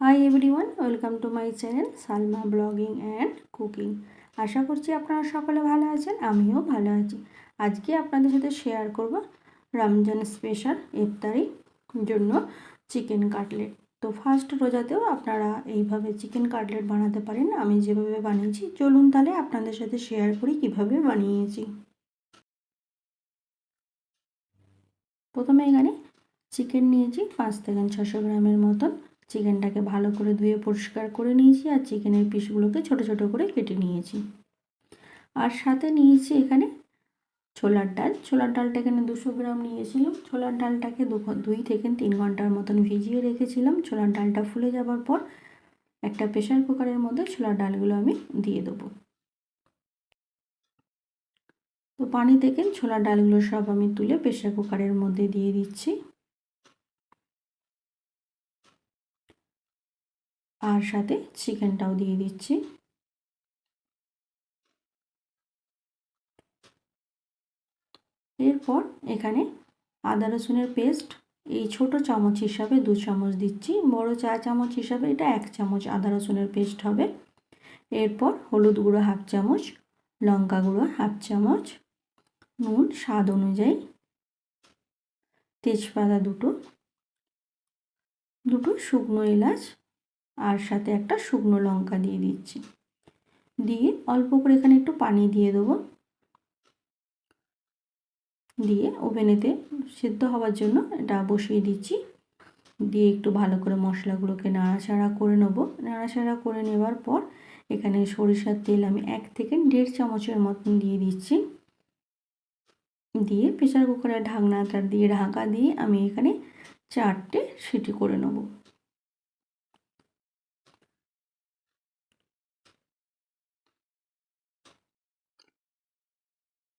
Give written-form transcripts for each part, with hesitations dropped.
High everyone, welcome to my channel Salma blogging and cooking. আশা করছি আপনারা সকলে ভালো আছেন, আমিও ভালো আছি। আজকে আপনাদের সাথে শেয়ার করব রমজান স্পেশাল ইফতারির জন্য চিকেন কাটলেট। তো ফার্স্ট রোজাতেও আপনারা এইভাবে চিকেন কাটলেট বানাতে পারেন, আমি যেভাবে বানিয়েছি। চলুন তাহলে আপনাদের সাথে শেয়ার করি কিভাবে বানিয়েছি। প্রথমে এখানে চিকেন নিয়েছি 5 থেকে 600 গ্রামের মতন। চিকেনটাকে ভালো করে ধুয়ে পরিষ্কার করে নিয়েছি আর চিকেনের পিসগুলোকে ছোট ছোট করে কেটে নিয়েছি। আর সাথে নিয়েছি এখানে ছোলার ডাল। ছোলার ডালটা এখানে 200 গ্রাম নিয়েছিলাম। ছোলার ডালটাকে 2 থেকে 3 ঘন্টার মতন ভিজিয়ে রেখেছিলাম। ছোলার ডালটা ফুলে যাবার পর একটা প্রেসার কুকারের মধ্যে ছোলার ডালগুলো আমি দিয়ে দেবো। তো পানি থেকে ছোলার ডালগুলো সব আমি তুলে প্রেসার কুকারের মধ্যে দিয়ে দিচ্ছি। আর সাথে চিকেনটাও দিয়ে দিচ্ছি। এরপর এখানে আদা রসুনের পেস্ট এই ছোট চামচ হিসাবে 2 চামচ দিচ্ছি, বড় চা চামচ হিসাবে এটা 1 চামচ আদা রসুনের পেস্ট হবে। এরপর হলুদ গুঁড়ো 1/2 চামচ, লঙ্কা গুঁড়ো 1/2 চামচ, নুন স্বাদ অনুযায়ী, তেজপাতা দুটো শুকনো এলাচ আর সাথে একটা শুকনো লঙ্কা দিয়ে দিচ্ছি। দিয়ে অল্প করে এখানে একটু পানি দিয়ে দেবো। দিয়ে ওভেনেতে সিদ্ধ হওয়ার জন্য এটা বসিয়ে দিচ্ছি। দিয়ে একটু ভালো করে মশলাগুলোকে নাড়াচাড়া করে নেব। নাড়াচাড়া করে নেবার পর এখানে সরিষার তেল আমি 1 থেকে 1.5 চামচের মতন দিয়ে দিচ্ছি। দিয়ে প্রেসার কুকারের ঢাকনাটা দিয়ে ঢাকা দিয়ে আমি এখানে 4টে সিটি করে নেব।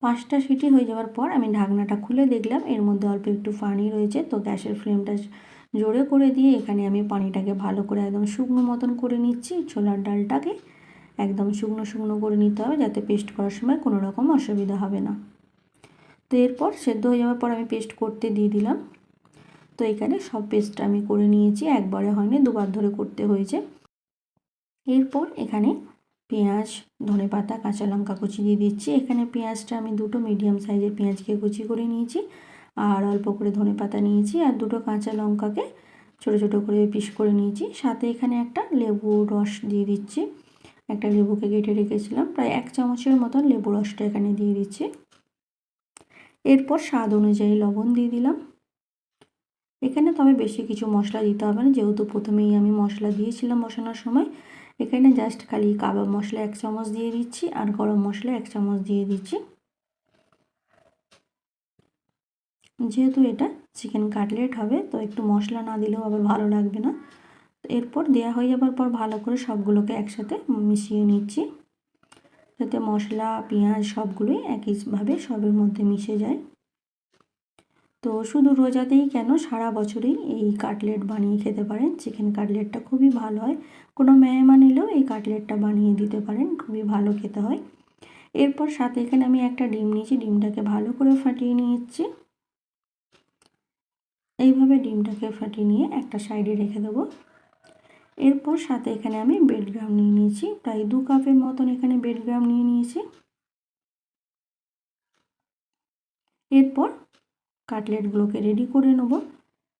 পাঁচটা সিটি হয়ে যাওয়ার পর আমি ঢাকনাটা খুলে দেখলাম এর মধ্যে অল্প একটু পানি রয়েছে। তো গ্যাসের ফ্লেমটা জোরে করে দিয়ে এখানে আমি পানিটাকে ভালো করে একদম শুকনো মতন করে নিচ্ছি। ছোলার ডালটাকে একদম শুকনো শুকনো করে নিতে হবে, যাতে পেস্ট করার সময় কোনো রকম অসুবিধা হবে না। তো এরপর সেদ্ধ হয়ে যাওয়ার পর আমি পেস্ট করতে দিয়ে দিলাম। তো এখানে সব পেস্ট আমি করে নিয়েছি, একবারে হয়নি, দুবার ধরে করতে হয়েছে। এরপর এখানে পেঁয়াজ, ধনেপাতা, কাঁচা লঙ্কা কুচি দিয়ে দিচ্ছি। এখানে পেঁয়াজটা আমি 2টো মিডিয়াম সাইজের পেঁয়াজকে কুচি করে নিয়েছি, আর অল্প করে ধনেপাতা নিয়েছি, আর 2টো কাঁচা লঙ্কাকে ছোটো ছোটো করে পিস করে নিয়েছি। সাথে এখানে একটা লেবুর রস দিয়ে দিচ্ছি। একটা লেবুকে কেটে রেখেছিলাম, প্রায় 1 চামচের মতন লেবু রসটা এখানে দিয়ে দিচ্ছি। এরপর স্বাদ অনুযায়ী লবণ দিয়ে দিলাম। এখানে তবে বেশি কিছু মশলা দিতে হবে না, যেহেতু প্রথমেই আমি মশলা দিয়েছিলাম বসানোর সময়। এখানে জাস্ট খালি কাবাব মশলা 1 চামচ দিয়ে দিচ্ছি আর গরম মশলা 1 চামচ দিয়ে দিচ্ছি। যেহেতু এটা চিকেন কাটলেট হবে, তো একটু মশলা না দিলেও আবার ভালো লাগবে না। এরপর দেওয়া হয়ে যাবার পর ভালো করে সবগুলোকে একসাথে মিশিয়ে নিচ্ছি, যাতে মশলা পেঁয়াজ সবগুলোই একইভাবে সবের মধ্যে মিশে যায়। তো শুধু রোজাতেই কেন, সারা বছরেই এই কাটলেট বানিয়ে খেতে পারেন। চিকেন কাটলেটটা খুবই ভালো হয়, কোনো মেহমান এলেও এই কাটলেটটা বানিয়ে দিতে পারেন, খুবই ভালো খেতে হয়। এরপর সাথে এখানে আমি একটা ডিম নিয়েছি, ডিমটাকে ভালো করে ফাটিয়ে নিয়েছি। এইভাবে ডিমটাকে ফাটিয়ে নিয়ে একটা সাইডে রেখে দেবো। এরপর সাথে এখানে আমি বেডগ্রাম নিয়ে নিয়েছি, প্রায় 2 কাপের মতন এখানে বেডগ্রাম নিয়ে নিয়েছি। এরপর কাটলেটগুলোকে রেডি করে নেব।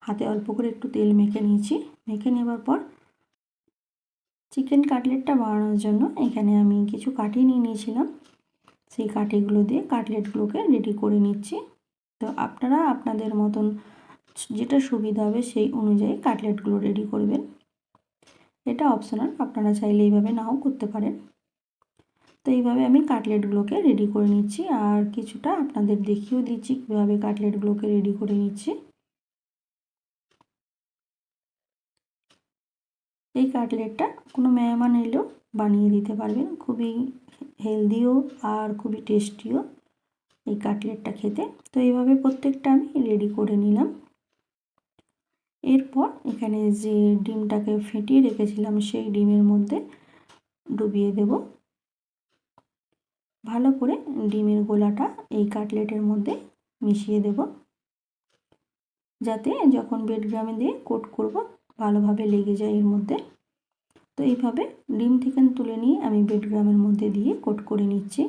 হাতে অল্প করে একটু তেল মেখে নিয়েছি। মেখে নেবার পর চিকেন কাটলেটটা বানানোর জন্য এখানে আমি কিছু কাঠি নিয়ে নিয়েছিলাম, সেই কাঠিগুলো দিয়ে কাটলেটগুলোকে রেডি করে নিচ্ছি। তো আপনারা আপনাদের মতন যেটা সুবিধা হবে সেই অনুযায়ী কাটলেটগুলো রেডি করবেন। এটা অপশনাল, আপনারা চাইলে এইভাবে নাও করতে পারেন। তো এইভাবে আমি কাটলেটগুলোকে রেডি করে নিচ্ছি, আর কিছুটা আপনাদের দেখিয়েও দিচ্ছি কীভাবে কাটলেটগুলোকে রেডি করে নিচ্ছি। এই কাটলেটটা কোনো মেহমান এলেও বানিয়ে দিতে পারবেন, খুবই হেলদিও আর খুবই টেস্টিও এই কাটলেটটা খেতে। তো এইভাবে প্রত্যেকটা আমি রেডি করে নিলাম। এরপর এখানে যে ডিমটাকে ফেটিয়ে রেখেছিলাম সেই ডিমের মধ্যে ডুবিয়ে দেব। ভালো করে ডিমের গোলাটা এই কাটলেটের মধ্যে মিশিয়ে দেব, যাতে যখন বেডগ্রামে দিয়ে কোট করব ভালোভাবে লেগে যায় এর মধ্যে। তো এইভাবে ডিম থেকে তুলে নিয়ে আমি ব্রেড ক্রাম্বের মধ্যে দিয়ে কোট করে নিচ্ছি।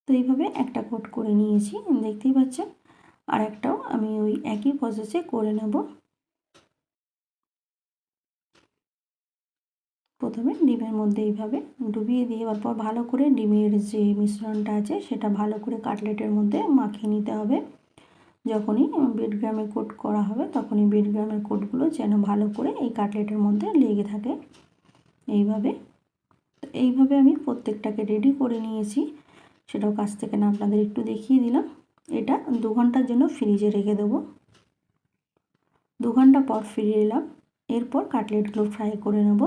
তো এইভাবে একটা কোট করে নিয়েছি, দেখতেই পাচ্ছেন। আর একটাও আমি ওই একই প্রসেসে করে নেব। প্রথমে ডিমের মধ্যে এইভাবে ডুবিয়ে দিয়ে পর ভালো করে ডিমের যে মিশ্রণটা আছে সেটা ভালো করে কাটলেটের মধ্যে মাখিয়ে নিতে হবে। যখনই ব্রেড ক্রাম্বে কোট করা হবে তখনই ব্রেড ক্রাম্বের কোটগুলো যেন ভালো করে এই কাটলেটের মধ্যে লেগে থাকে এইভাবে। তো এইভাবে আমি প্রত্যেকটাকে রেডি করে নিয়েছি, সেটাও কাছ থেকে না আপনাদের একটু দেখিয়ে দিলাম। এটা 2 ঘন্টার জন্য ফ্রিজে রেখে দেবো। 2 ঘন্টা পর ফিরে এলাম। এরপর কাটলেটগুলো ফ্রাই করে নেব।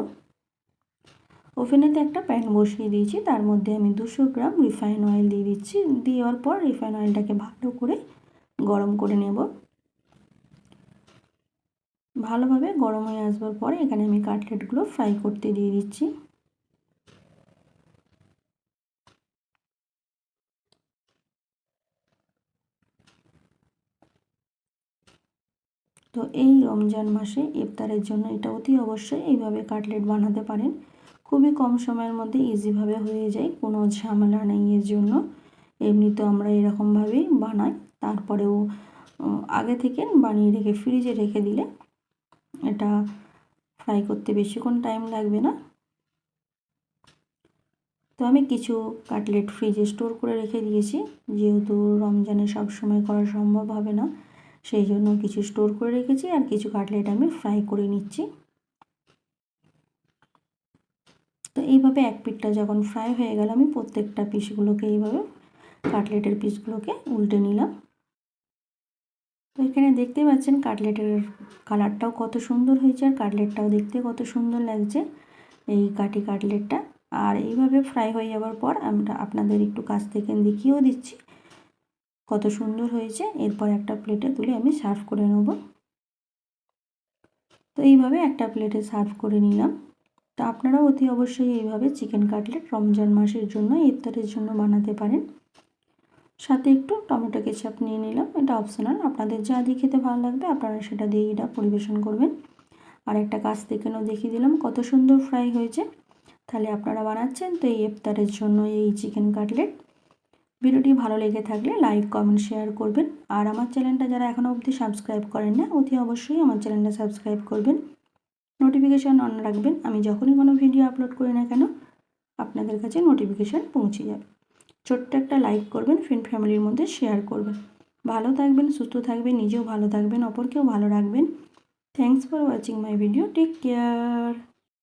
ওভেনেতে একটা প্যান বসিয়ে দিয়েছি, তার মধ্যে আমি 200 গ্রাম রিফাইন অয়েল দিয়ে দিচ্ছি। দেওয়ার পর রিফাইন অয়েলটাকে ভালো করে গরম করে নেব। ভালোভাবে গরম হয়ে আসবার পরে এখানে আমি কাটলেটগুলো ফ্রাই করতে দিয়ে দিচ্ছি। তো এই রমজান মাসে ইফতারের জন্য এটা অতি অবশ্যই এইভাবে কাটলেট বানাতে পারেন। খুবই কম সময়ের মধ্যে ইজিভাবে হয়ে যায়, কোনো ঝামেলা নেই এর জন্য। এমনিতেও আমরা এরকমভাবেই বানাই। তারপরেও আগে থেকে বানিয়ে রেখে ফ্রিজে রেখে দিলে এটা ফ্রাই করতে বেশিক্ষণ টাইম লাগবে না। তো আমি কিছু কাটলেট ফ্রিজে স্টোর করে রেখে দিয়েছি, যেহেতু রমজানে সব সময় করা সম্ভব হবে না, সেই জন্য কিছু স্টোর করে রেখেছি। আর কিছু কাটলেট আমি ফ্রাই করে নিচ্ছি। তো এইভাবে এক পিঠটা যখন ফ্রাই হয়ে গেল আমি প্রত্যেকটা পিসগুলোকে এইভাবে কাটলেটের পিসগুলোকে উল্টে নিলাম। তো এখানে দেখতে পাচ্ছেন কাটলেটের কালারটাও কত সুন্দর হয়েছে আর কাটলেটটাও দেখতে কত সুন্দর লাগছে এই কাটলেটটা। আর এইভাবে ফ্রাই হয়ে যাওয়ার পর আমরা আপনাদের একটু কাছ থেকে দেখিয়েও দিচ্ছি কত সুন্দর হয়েছে। এরপর একটা প্লেটে তুলে আমি সার্ভ করে নেব। তো এইভাবে একটা প্লেটে সার্ভ করে নিলাম। তো আপনারাও অতি অবশ্যই এইভাবে চিকেন কাটলেট রমজান মাসের জন্য ইফতারের জন্য বানাতে পারেন। সাথে একটু টমেটো কেচাপ নিয়ে নিলাম, এটা অপশনাল, আপনাদের যা দিয়ে খেতে ভালো লাগবে আপনারা সেটা দিয়ে এটা পরিবেশন করবেন। আর একটা কাছ থেকেও দেখিয়ে দিলাম কত সুন্দর ফ্রাই হয়েছে। তাহলে আপনারা বানাচ্ছেন তো এই ইফতারের জন্য এই চিকেন কাটলেট। ভিডিওটি ভালো লেগে থাকলে লাইক কমেন্ট শেয়ার করবেন। আর আমার চ্যানেলটা যারা এখনও অবধি সাবস্ক্রাইব করেন না অতি অবশ্যই আমার চ্যানেলটা সাবস্ক্রাইব করবেন, নোটিফিকেশান অন রাখবেন। আমি যখনই কোনো ভিডিও আপলোড করি না কেন আপনাদের কাছে নোটিফিকেশান পৌঁছে যাবে। ছোট্ট একটা লাইক করবেন, ফ্রেন্ড ফ্যামিলির মধ্যে শেয়ার করবেন। ভালো থাকবেন, সুস্থ থাকবেন, নিজেও ভালো থাকবেন, অপরকেও ভালো রাখবেন। Thanks for watching my video. Take care.